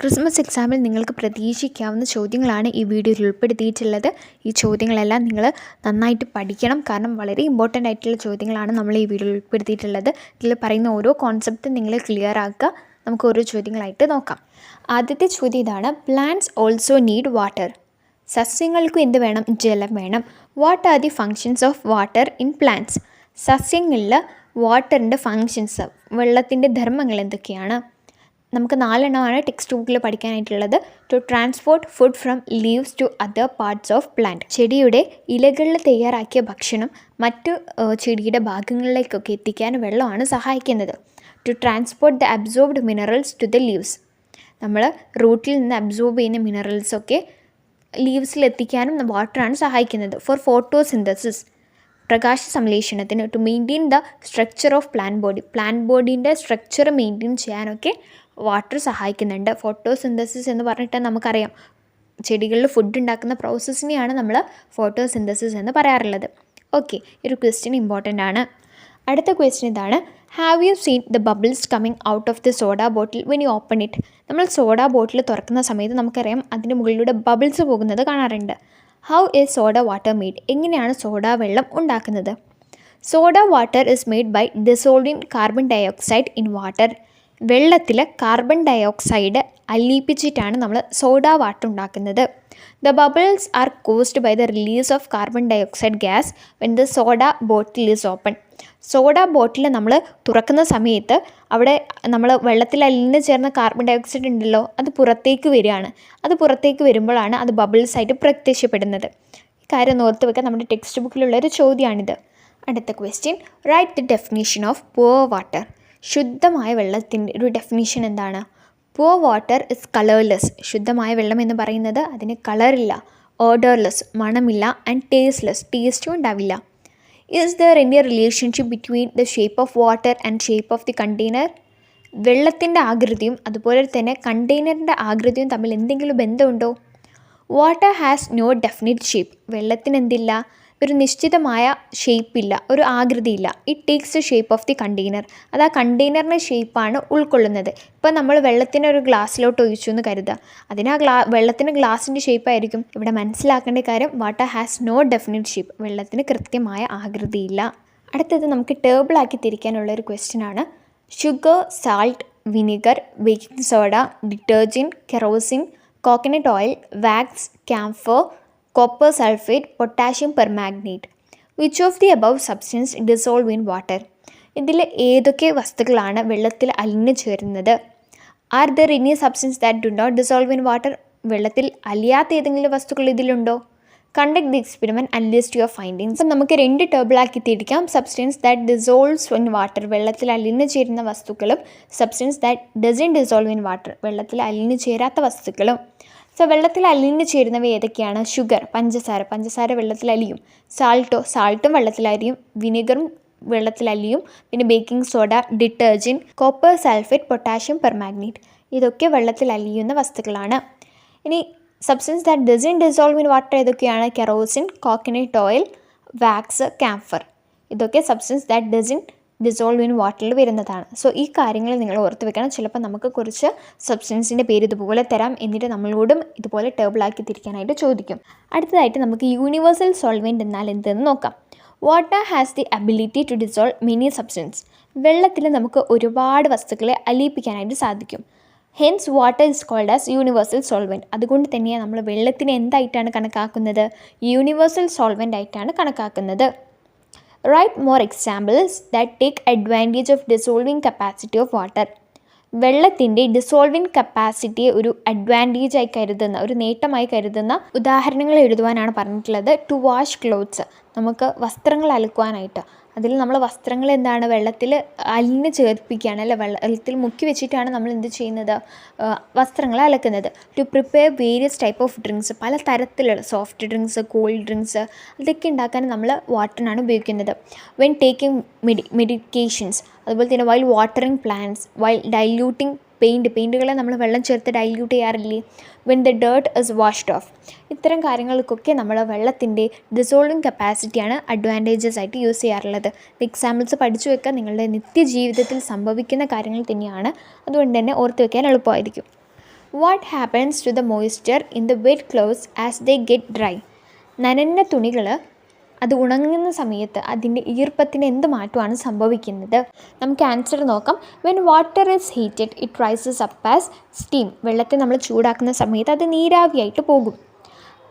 Christmas എക്സാമിൽ നിങ്ങൾക്ക് പ്രതീക്ഷിക്കാവുന്ന ചോദ്യങ്ങളാണ് ഈ വീഡിയോയിൽ ഉൾപ്പെടുത്തിയിട്ടുള്ളത്. ഈ ചോദ്യങ്ങളെല്ലാം നിങ്ങൾ നന്നായിട്ട് പഠിക്കണം. കാരണം വളരെ ഇമ്പോർട്ടൻ്റ് ആയിട്ടുള്ള ചോദ്യങ്ങളാണ് നമ്മൾ ഈ വീഡിയോയിൽ ഉൾപ്പെടുത്തിയിട്ടുള്ളത്. ഇതിൽ പറയുന്ന ഓരോ കോൺസെപ്റ്റും നിങ്ങൾ ക്ലിയർ ആക്കുക. നമുക്ക് ഓരോ ചോദ്യങ്ങളായിട്ട് നോക്കാം. ആദ്യത്തെ ചോദ്യം ഇതാണ്: പ്ലാന്റ്സ് ഓൾസോ നീഡ് വാട്ടർ. സസ്യങ്ങൾക്കും എന്ത് വേണം? ജലം വേണം. What are the functions of water in plants? സസ്യങ്ങളിൽ വാട്ടറിൻ്റെ ഫങ്ഷൻസ്, വെള്ളത്തിൻ്റെ ധർമ്മങ്ങൾ എന്തൊക്കെയാണ്? നമുക്ക് 4 എണ്ണമാണ് ടെക്സ്റ്റ് ബുക്കിൽ പഠിക്കാനായിട്ടുള്ളത്. To transport food from leaves to other parts of plant. ചെടിയുടെ ഇലകളിൽ തയ്യാറാക്കിയ ഭക്ഷണം മറ്റു ചെടിയുടെ ഭാഗങ്ങളിലേക്കൊക്കെ എത്തിക്കാൻ വെള്ളമാണ് സഹായിക്കുന്നത്. To transport the absorbed minerals to the leaves. നമ്മൾ റൂട്ടിൽ നിന്ന് അബ്സോർബ് ചെയ്യുന്ന മിനറൽസൊക്കെ ലീവ്സിൽ എത്തിക്കാനും വാട്ടറാണ് സഹായിക്കുന്നത്. ഫോർ ഫോട്ടോസിന്തസിസ്, പ്രകാശ സംശ്ലേഷണത്തിന്. To maintain the structure of plant body, plant ബോഡീൻ്റെ സ്ട്രക്ചർ മെയിൻറ്റെയിൻ ചെയ്യാനൊക്കെ വാട്ടർ സഹായിക്കുന്നുണ്ട്. ഫോട്ടോസിന്തസിസ് എന്ന് പറഞ്ഞിട്ട് നമുക്കറിയാം, ചെടികളിൽ ഫുഡ് ഉണ്ടാക്കുന്ന പ്രോസസ്സിനെയാണ് നമ്മൾ ഫോട്ടോസിന്തസിസ് എന്ന് പറയാറുള്ളത്. ഓക്കെ, ഈ ഒരു ക്വസ്റ്റ്യൻ ഇമ്പോർട്ടൻ്റ് ആണ്. അടുത്ത ക്വസ്റ്റ്യൻ ഇതാണ്: have you seen the bubbles coming out of the soda bottle when you open it? നമ്മൾ സോഡ ബോട്ടിൽ തുറക്കുന്ന സമയത്ത് നമുക്കറിയാം അതിൻ്റെ മുകളിലൂടെ ബബിൾസ് പോകുന്നത് കാണാറുണ്ട്. How is soda water made? എങ്ങനെയാണ് സോഡ വെള്ളം ഉണ്ടാക്കുന്നത്? Soda water is made by dissolving carbon dioxide in water. വെള്ളത്തിൽ കാർബൺ ഡയോക്സൈഡ് അലിയിപ്പിച്ചിട്ടാണ് നമ്മൾ സോഡ വാട്ടർ ഉണ്ടാക്കുന്നത്. The bubbles are caused by the release of carbon dioxide gas when the soda bottle is open. Soda bottle നമ്മൾ തുറക്കുന്ന സമയത്ത് അവിടെ നമ്മൾ വെള്ളത്തിൽ അലിഞ്ഞു ചേർന്ന കാർബൺ ഡയോക്സൈഡ് ഉണ്ടല്ലോ, അത് പുറത്തേക്ക് വരികയാണ്. അത് പുറത്തേക്ക് വരുമ്പോഴാണ് അത് ബബിൾസായിട്ട് പ്രത്യക്ഷപ്പെടുന്നത്. ഈ കാര്യം ഓർത്ത് വെക്കാൻ നമ്മുടെ ടെക്സ്റ്റ് ബുക്കിലുള്ളൊരു ചോദ്യമാണിത്. അടുത്ത question: write the definition of pure water. ശുദ്ധമായ വെള്ളത്തിൻ്റെ ഒരു ഡെഫിനിഷൻ എന്താണ്? Pure water is colourless. ശുദ്ധമായ വെള്ളം എന്ന് പറയുന്നത് അതിന് കളറില്ല, ഓഡർലെസ്, മണമില്ല, ആൻഡ് ടേസ്റ്റ്ലെസ്, ടേസ്റ്റും ഉണ്ടാവില്ല. Is there any relationship between the shape of water and shape of the container? വെള്ളത്തിൻ്റെ ആകൃതിയും അതുപോലെ തന്നെ കണ്ടെയ്നറിൻ്റെ ആകൃതിയും തമ്മിൽ എന്തെങ്കിലും ബന്ധമുണ്ടോ? Water has no definite shape. വെള്ളത്തിന് എന്തില്ല? ഒരു നിശ്ചിതമായ ഷേപ്പില്ല, ഒരു ആകൃതിയില്ല. It takes the shape of the container. അത് ആ കണ്ടെയ്നറിൻ്റെ ഷേപ്പാണ് ഉൾക്കൊള്ളുന്നത്. ഇപ്പോൾ നമ്മൾ വെള്ളത്തിന് ഒരു ഗ്ലാസ്സിലോട്ട് ഒഴിച്ചു എന്ന് കരുതുക, അതിന് വെള്ളത്തിന് ഗ്ലാസിൻ്റെ ഷേപ്പായിരിക്കും. ഇവിടെ മനസ്സിലാക്കേണ്ട കാര്യം, water has no definite shape. വെള്ളത്തിന് കൃത്യമായ ആകൃതിയില്ല. അടുത്തത് നമുക്ക് ടേബിളാക്കി തിരിക്കാനുള്ളൊരു ക്വസ്റ്റ്യനാണ്: sugar, salt, vinegar, baking soda, detergent, kerosene, coconut oil, wax, camphor, copper sulfate, potassium permanganate. Which of the above substance dissolve in water? ഇതിൽ ഏതൊക്കെ വസ്തുക്കളാണ് വെള്ളത്തിൽ അലിഞ്ഞു ചേരുന്നത്? Are there any substance that do not dissolve in water? വെള്ളത്തിൽ അലിയാത്ത ഏതെങ്കിലും വസ്തുക്കൾ ഇതിലുണ്ടോ? Conduct the experiment and list your findings. അപ്പം നമുക്ക് 2 ടേബിളാക്കി തിരിക്കാം. Substance that dissolves in water, വെള്ളത്തിൽ അലിഞ്ഞു ചേരുന്ന വസ്തുക്കളും. Substance that doesn't dissolve in water, വെള്ളത്തിൽ അലിഞ്ഞു ചേരാത്ത വസ്തുക്കളും. സോ വെള്ളത്തിൽ അലിഞ്ഞു ചേരുന്നവ ഏതൊക്കെയാണ്? ഷുഗർ, പഞ്ചസാര വെള്ളത്തിൽ അലിയും. സാൾട്ടും വെള്ളത്തിലലിയും. വിനെഗറും വെള്ളത്തിലലിയും. പിന്നെ baking soda, detergent, copper sulphate, potassium permanganate, ഇതൊക്കെ വെള്ളത്തിൽ അലിയുന്ന വസ്തുക്കളാണ്. ഇനി substance that doesn't dissolve in water ഏതൊക്കെയാണ്? Kerosene, coconut oil, wax, camphor, ഇതൊക്കെ substance that doesn't dissolve in വാട്ടറിൽ വരുന്നതാണ്. സോ ഈ കാര്യങ്ങൾ നിങ്ങൾ ഓർത്ത് വെക്കണം. ചിലപ്പോൾ നമുക്ക് കുറച്ച് സബ്സ്റ്റൻസിൻ്റെ പേര് ഇതുപോലെ തരാം, എന്നിട്ട് നമ്മളോടും ഇതുപോലെ ടേബിളാക്കി തിരിക്കാനായിട്ട് ചോദിക്കും. അടുത്തതായിട്ട് നമുക്ക് യൂണിവേഴ്സൽ സോൾവെൻറ്റ് എന്നാൽ എന്തെന്ന് നോക്കാം. Water has the ability to dissolve many substance. വെള്ളത്തിൽ നമുക്ക് ഒരുപാട് വസ്തുക്കളെ അലിയിപ്പിക്കാനായിട്ട് സാധിക്കും. Hence water is called as universal solvent. അതുകൊണ്ട് തന്നെയാണ് നമ്മൾ വെള്ളത്തിനെ എന്തായിട്ടാണ് കണക്കാക്കുന്നത്? യൂണിവേഴ്സൽ സോൾവെൻ്റ് ആയിട്ടാണ് കണക്കാക്കുന്നത്. Write more examples that take advantage of dissolving capacity of water. വെള്ളത്തിൻ്റെ ഡിസോൾവിങ് കപ്പാസിറ്റിയെ ഒരു അഡ്വാൻറ്റേജായി കരുതുന്ന, ഒരു നേട്ടമായി കരുതുന്ന ഉദാഹരണങ്ങൾ എഴുതുവാനാണ് പറഞ്ഞിട്ടുള്ളത്. ടു വാഷ് ക്ലോത്ത്സ്, നമുക്ക് വസ്ത്രങ്ങൾ അലക്കുവാനായിട്ട്. അതിൽ നമ്മൾ വസ്ത്രങ്ങൾ എന്താണ്? വെള്ളത്തിൽ അലിഞ്ഞ് ചേർപ്പിക്കുകയാണ് അല്ലേ, വെള്ളത്തിൽ മുക്കി വെച്ചിട്ടാണ് നമ്മൾ എന്ത് ചെയ്യുന്നത്? വസ്ത്രങ്ങൾ അലക്കുന്നത്. To prepare various type of drinks, പല തരത്തിലുള്ള സോഫ്റ്റ് ഡ്രിങ്ക്സ്, കോൾഡ് ഡ്രിങ്ക്സ്, അതൊക്കെ ഉണ്ടാക്കാൻ നമ്മൾ വാട്ടറിനാണ് ഉപയോഗിക്കുന്നത്. വെൻ ടേക്കിംഗ് മെഡിക്കേഷൻസ്, അതുപോലെ തന്നെ while watering plants, while diluting പെയിൻറ്റുകളെ നമ്മൾ വെള്ളം ചേർത്ത് ഡൈല്യൂട്ട് ചെയ്യാറില്ലേ? When the dirt is washed off. ഇത്തരം കാര്യങ്ങൾക്കൊക്കെ നമ്മൾ വെള്ളത്തിൻ്റെ ഡിസോൾവിങ് കപ്പാസിറ്റിയാണ് അഡ്വാൻറ്റേജസ് ആയിട്ട് യൂസ് ചെയ്യാറുള്ളത്. എക്സാമ്പിൾസ് പഠിച്ചു വെക്കുക. നിങ്ങളുടെ നിത്യജീവിതത്തിൽ സംഭവിക്കുന്ന കാര്യങ്ങൾ തന്നെയാണ്. അതുകൊണ്ട് തന്നെ ഓർത്ത് വയ്ക്കാൻ എളുപ്പമായിരിക്കും. What happens to the moisture in the wet clothes as they get dry? നനഞ്ഞ തുണികൾ അത് ഉണങ്ങുന്ന സമയത്ത് അതിൻ്റെ ഈർപ്പത്തിന് എന്ത് മാറ്റമാണ് സംഭവിക്കുന്നത്? നമുക്ക് ആൻസർ നോക്കാം. When water is heated it rises up as steam. വെള്ളത്തെ നമ്മൾ ചൂടാക്കുന്ന സമയത്ത് അത് നീരാവിയായിട്ട് പോകും.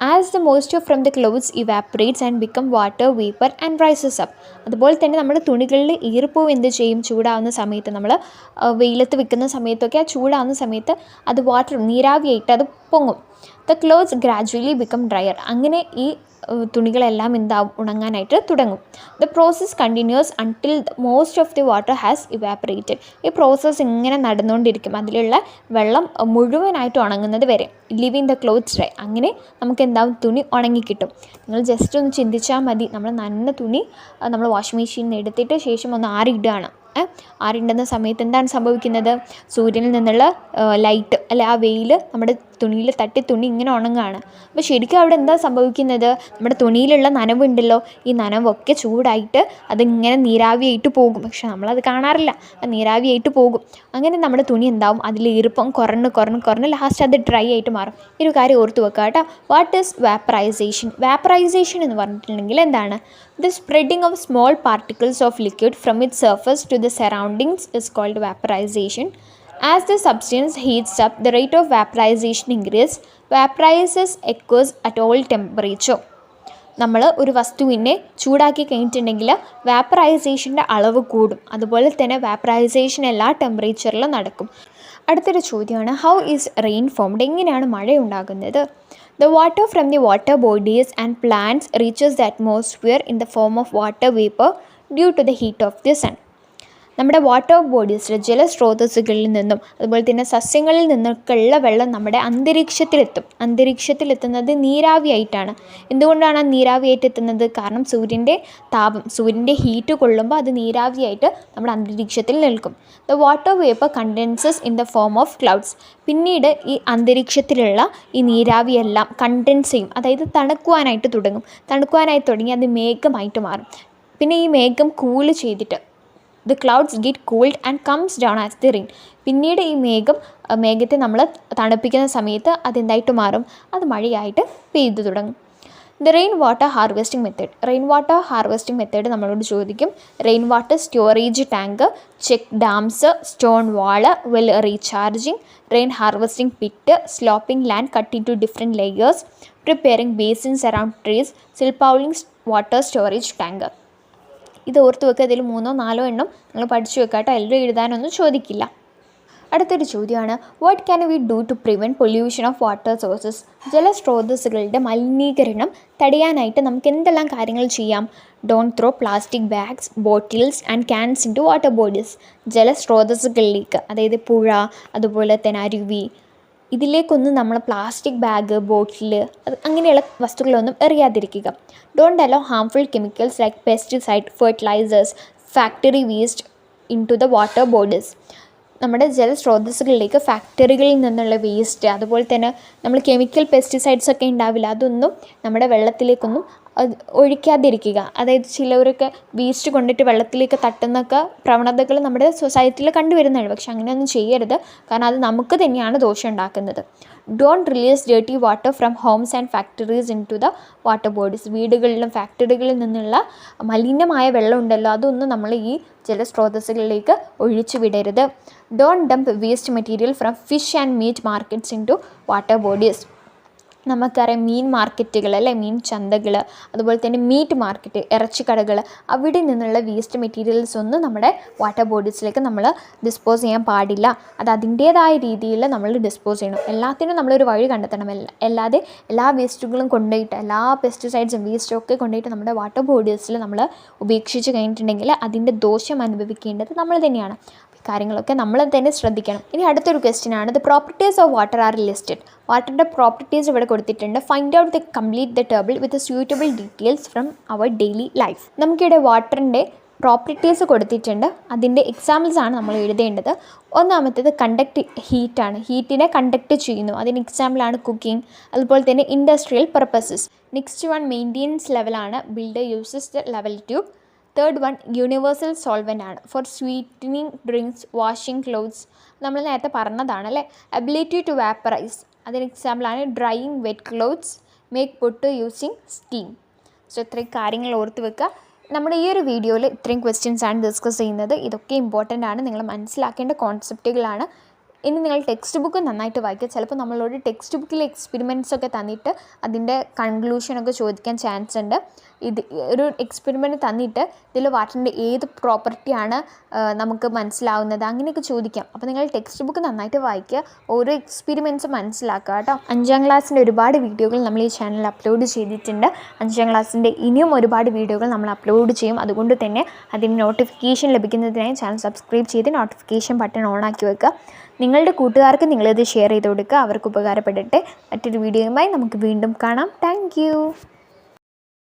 As the moisture from the clothes evaporates and become water vapour and rises up. അതുപോലെ തന്നെ നമ്മുടെ തുണികളിൽ ഈർപ്പവും എന്ത് ചെയ്യും? ചൂടാവുന്ന സമയത്ത് നമ്മൾ വെയിലത്ത് വെക്കുന്ന സമയത്തൊക്കെ ആ ചൂടാവുന്ന സമയത്ത് അത് വാട്ടർ നീരാവിയായിട്ട് അത് പൊങ്ങും. The clothes gradually become drier. അങ്ങനെ ഈ തുണികളെല്ലാം എന്താവും? ഉണങ്ങാനായിട്ട് തുടങ്ങും. The process continues until most of the water has evaporated. ഈ പ്രോസസ്സ് ഇങ്ങനെ നടന്നുകൊണ്ടിരിക്കും, അതിലുള്ള വെള്ളം മുഴുവനായിട്ട് ഉണങ്ങുന്നത് വരെ. Leaving the clothes dry. അങ്ങനെ നമുക്ക് എന്താവും? തുണി ഉണങ്ങിക്കിട്ടും. നിങ്ങൾ ജസ്റ്റ് ഒന്ന് ചിന്തിച്ചാൽ മതി, നമ്മൾ നനഞ്ഞ തുണി നമ്മൾ വാഷിംഗ് മെഷീനിൽ നിന്ന് എടുത്തിട്ട് ശേഷം ഒന്ന് ആറിയിടുകയാണ്. ആറിടുന്ന സമയത്ത് എന്താണ് സംഭവിക്കുന്നത്? സൂര്യനിൽ നിന്നുള്ള ലൈറ്റ് അല്ലെ, ആ വെയിൽ നമ്മുടെ തുണിയിൽ തട്ടി തുണി ഇങ്ങനെ ഉണങ്ങുകയാണ്. അപ്പോൾ ശരിക്കും അവിടെ എന്താ സംഭവിക്കുന്നത്? നമ്മുടെ തുണിയിലുള്ള നനവുണ്ടല്ലോ, ഈ നനവൊക്കെ ചൂടായിട്ട് അതിങ്ങനെ നീരാവിയായിട്ട് പോകും. പക്ഷെ നമ്മളത് കാണാറില്ല, അത് നീരാവിയായിട്ട് പോകും. അങ്ങനെ നമ്മുടെ തുണി എന്താവും? അതിൽ ഈർപ്പം കുറഞ്ഞ് ലാസ്റ്റ് അത് ഡ്രൈ ആയിട്ട് മാറും. ഈ ഒരു കാര്യം ഓർത്ത് വെക്കുക കേട്ടോ. What is വാപ്പറൈസേഷൻ? വാപ്പറൈസേഷൻ എന്ന് പറഞ്ഞിട്ടുണ്ടെങ്കിൽ എന്താണ്? The spreading of small particles of liquid from its surface to the surroundings is called vaporization. As the substance heats up, the rate of vaporization increases. Vaporizes occurs at all temperature. നമ്മൾ ഒരു വസ്തുവിനെ ചൂടാക്കി കഴിഞ്ഞിട്ടുണ്ടെങ്കിൽ വാപ്പറൈസേഷൻ്റെ അളവ് കൂടും. അതുപോലെ തന്നെ വാപ്പറൈസേഷൻ എല്ലാ ടെമ്പറേച്ചറിലും നടക്കും. അടുത്തൊരു ചോദ്യമാണ്, ഹൗ ഈസ് റെയിൻ ഫോംഡ്? എങ്ങനെയാണ് മഴ ഉണ്ടാകുന്നത്? The water from the water bodies and plants reaches the atmosphere in the form of water vapor due to the heat of the sun. നമ്മുടെ വാട്ടർ ബോഡീസിൽ ജലസ്രോതസ്സുകളിൽ നിന്നും അതുപോലെ തന്നെ സസ്യങ്ങളിൽ നിന്നൊക്കെ ഉള്ള വെള്ളം നമ്മുടെ അന്തരീക്ഷത്തിലെത്തും. അന്തരീക്ഷത്തിലെത്തുന്നത് നീരാവിയായിട്ടാണ്. എന്തുകൊണ്ടാണ് നീരാവിയായിട്ട് എത്തുന്നത്? കാരണം സൂര്യൻ്റെ താപം, സൂര്യൻ്റെ ഹീറ്റ് കൊള്ളുമ്പോൾ അത് നീരാവിയായിട്ട് നമ്മുടെ അന്തരീക്ഷത്തിൽ നിൽക്കും. The water vapour condenses in the form of clouds. പിന്നീട് ഈ അന്തരീക്ഷത്തിലുള്ള ഈ നീരാവിയെല്ലാം കണ്ടൻസ് ചെയ്യും, അതായത് തണുക്കുവാനായിട്ട് തുടങ്ങി അത് മേഘമായിട്ട് മാറും. പിന്നെ ഈ മേഘം കൂള് ചെയ്തിട്ട് the clouds get cooled and comes down as the rain. പിന്നീട് ഈ മേഘത്തെ നമ്മൾ തണുപ്പിക്കുന്ന സമയത്ത് അതെന്തായിട്ട് മാറും? അത് മഴയായിട്ട് പെയ്തു തുടങ്ങും. The rain water harvesting method നമ്മളോട് ചോദിക്കും. Rain water storage tank, check dams, stone wall, well recharging, rain harvesting pit, sloping land cut into different layers, preparing basins around trees, Silpaulin water storage tank. ഇത് ഓർത്ത് വെക്കുക. ഇതിൽ 3-4 എണ്ണം നിങ്ങൾ പഠിച്ചു വെക്കുക കേട്ടോ. എല്ലാം എഴുതാനൊന്നും ചോദിക്കില്ല. അടുത്തൊരു ചോദ്യമാണ്, what can we do to prevent pollution of water sources? ജലസ്രോതസ്സുകളുടെ മലിനീകരണം തടയാനായിട്ട് നമുക്ക് എന്തെല്ലാം കാര്യങ്ങൾ ചെയ്യാം? Don't throw plastic bags, bottles and cans into water bodies. ജലസ്രോതസ്സുകളിലേക്ക്, അതായത് പുഴ, അതുപോലെ തന്നെ അരുവി, ഇതിലേക്കൊന്നും നമ്മൾ പ്ലാസ്റ്റിക് ബാഗ്, ബോട്ടിൽ അങ്ങനെയുള്ള വസ്തുക്കളൊന്നും എറിയാതിരിക്കുക. Don't allow harmful chemicals like pesticide, fertilisers, factory waste into the water bodies. നമ്മുടെ ജലസ്രോതസ്സുകളിലേക്ക് ഫാക്ടറികളിൽ നിന്നുള്ള വേസ്റ്റ്, അതുപോലെ തന്നെ നമ്മൾ കെമിക്കൽ പെസ്റ്റിസൈഡ്സ് ഒക്കെ ഉണ്ടാവില്ല, അതൊന്നും നമ്മുടെ വെള്ളത്തിലേക്കൊന്നും ഒഴിക്കാതിരിക്കുക. അതായത് ചിലവരൊക്കെ വേസ്റ്റ് കൊണ്ടിട്ട് വെള്ളത്തിലേക്ക് തട്ടുന്നൊക്കെ പ്രവണതകൾ നമ്മുടെ സൊസൈറ്റിയിൽ കണ്ടുവരുന്നതാണ്. പക്ഷെ അങ്ങനെയൊന്നും ചെയ്യരുത്, കാരണം അത് നമുക്ക് തന്നെയാണ് ദോഷം ഉണ്ടാക്കുന്നത്. Don't release dirty water from homes and factories into the water bodies. വീടുകളിലും ഫാക്ടറികളിൽ നിന്നുള്ള മലിനമായ വെള്ളം ഉണ്ടല്ലോ, അതൊന്നും നമ്മൾ ഈ ജലസ്രോതസ്സുകളിലേക്ക് ഒഴിച്ചു വിടരുത്. Don't dump waste material from fish and meat markets into water bodies. നമുക്കറിയാം മീൻ മാർക്കറ്റുകൾ അല്ലേ, മീൻ ചന്തകൾ, അതുപോലെ തന്നെ മീറ്റ് മാർക്കറ്റ്, ഇറച്ചിക്കടകൾ, അവിടെ നിന്നുള്ള വേസ്റ്റ് മെറ്റീരിയൽസ് ഒന്നും നമ്മുടെ വാട്ടർ ബോഡീസിലേക്ക് നമ്മൾ ഡിസ്പോസ് ചെയ്യാൻ പാടില്ല. അത് അതിൻ്റേതായ രീതിയിൽ നമ്മൾ ഡിസ്പോസ് ചെയ്യണം. എല്ലാത്തിനും നമ്മളൊരു വഴി കണ്ടെത്തണം. അല്ലാതെ എല്ലാ വേസ്റ്റുകളും കൊണ്ടുപോയിട്ട്, എല്ലാ പെസ്റ്റിസൈഡ്സും വേസ്റ്റും ഒക്കെ കൊണ്ടുപോയിട്ട് നമ്മുടെ വാട്ടർ ബോഡീസിൽ നമ്മൾ ഉപേക്ഷിച്ച് കഴിഞ്ഞിട്ടുണ്ടെങ്കിൽ അതിൻ്റെ ദോഷം അനുഭവിക്കേണ്ടത് നമ്മൾ തന്നെയാണ്. കാര്യങ്ങളൊക്കെ നമ്മൾ തന്നെ ശ്രദ്ധിക്കണം. ഇനി അടുത്തൊരു ക്വസ്റ്റ്യനാണ്, the properties of water are listed. വാട്ടറിൻ്റെ പ്രോപ്പർട്ടീസ് ഇവിടെ കൊടുത്തിട്ടുണ്ട്. Find out the complete the table with suitable details from our daily life. നമുക്കിവിടെ വാട്ടറിൻ്റെ പ്രോപ്പർട്ടീസ് കൊടുത്തിട്ടുണ്ട്. അതിൻ്റെ എക്സാമ്പിൾസ് ആണ് നമ്മൾ എഴുതേണ്ടത്. ഒന്നാമത്തേത് ഹീറ്റാണ്. ഹീറ്റിനെ കണ്ടക്ട് ചെയ്യുന്നു. അതിന് എക്സാമ്പിളാണ് കുക്കിംഗ്, അതുപോലെ തന്നെ industrial purposes. Next one maintenance ലെവലാണ്. Builder uses the level tube. Third one universal solvent ആണ് for sweetening drinks, washing clothes. നമ്മൾ നേരത്തെ പറഞ്ഞതാണ് അല്ലേ. എബിലിറ്റി ടു വാപ്പറൈസ്, അതിന് എക്സാമ്പിളാണ് drying wet clothes, make puttu using steam. So ഇത്രയും കാര്യങ്ങൾ ഓർത്ത് വെക്കുക. നമ്മുടെ ഈ ഒരു വീഡിയോയിൽ ഇത്രയും ക്വസ്റ്റ്യൻസ് ആണ് ഡിസ്കസ് ചെയ്യുന്നത്. ഇതൊക്കെ ഇമ്പോർട്ടൻ്റ് ആണ്, നിങ്ങൾ മനസ്സിലാക്കേണ്ട കോൺസെപ്റ്റുകളാണ്. ഇനി നിങ്ങൾ ടെക്സ്റ്റ് ബുക്ക് നന്നായിട്ട് വായിക്കുക. ചിലപ്പോൾ നമ്മളോട് ടെക്സ്റ്റ് ബുക്കിലെ എക്സ്പെരിമെൻറ്റ്സ് ഒക്കെ തന്നിട്ട് അതിൻ്റെ കൺക്ലൂഷനൊക്കെ ചോദിക്കാൻ ചാൻസ് ഉണ്ട്. ഇത് ഒരു എക്സ്പെരിമെൻറ്റ് തന്നിട്ട് ഇതിൽ വാട്ടറിൻ്റെ ഏത് പ്രോപ്പർട്ടിയാണ് നമുക്ക് മനസ്സിലാവുന്നത് അങ്ങനെയൊക്കെ ചോദിക്കാം. അപ്പോൾ നിങ്ങൾ ടെക്സ്റ്റ് ബുക്ക് നന്നായിട്ട് വായിക്കുക, ഓരോ എക്സ്പെരിമെൻറ്റ്സ് മനസ്സിലാക്കുക കേട്ടോ. 5ാം ക്ലാസ്സിൻ്റെ ഒരുപാട് വീഡിയോകൾ നമ്മൾ ഈ ചാനലിൽ അപ്ലോഡ് ചെയ്തിട്ടുണ്ട്. 5ാം ക്ലാസ്സിൻ്റെ ഇനിയും ഒരുപാട് വീഡിയോകൾ നമ്മൾ അപ്ലോഡ് ചെയ്യും. അതുകൊണ്ട് തന്നെ അതിന് നോട്ടിഫിക്കേഷൻ ലഭിക്കുന്നതിനായി ചാനൽ സബ്സ്ക്രൈബ് ചെയ്ത് നോട്ടിഫിക്കേഷൻ ബട്ടൺ ഓൺ ആക്കി വെക്കുക. നിങ്ങളുടെ കൂട്ടുകാർക്ക് നിങ്ങളിത് ഷെയർ ചെയ്ത് കൊടുക്കുക, അവർക്ക് ഉപകാരപ്പെടട്ടെ. മറ്റൊരു വീഡിയോയുമായി നമുക്ക് വീണ്ടും കാണാം. താങ്ക്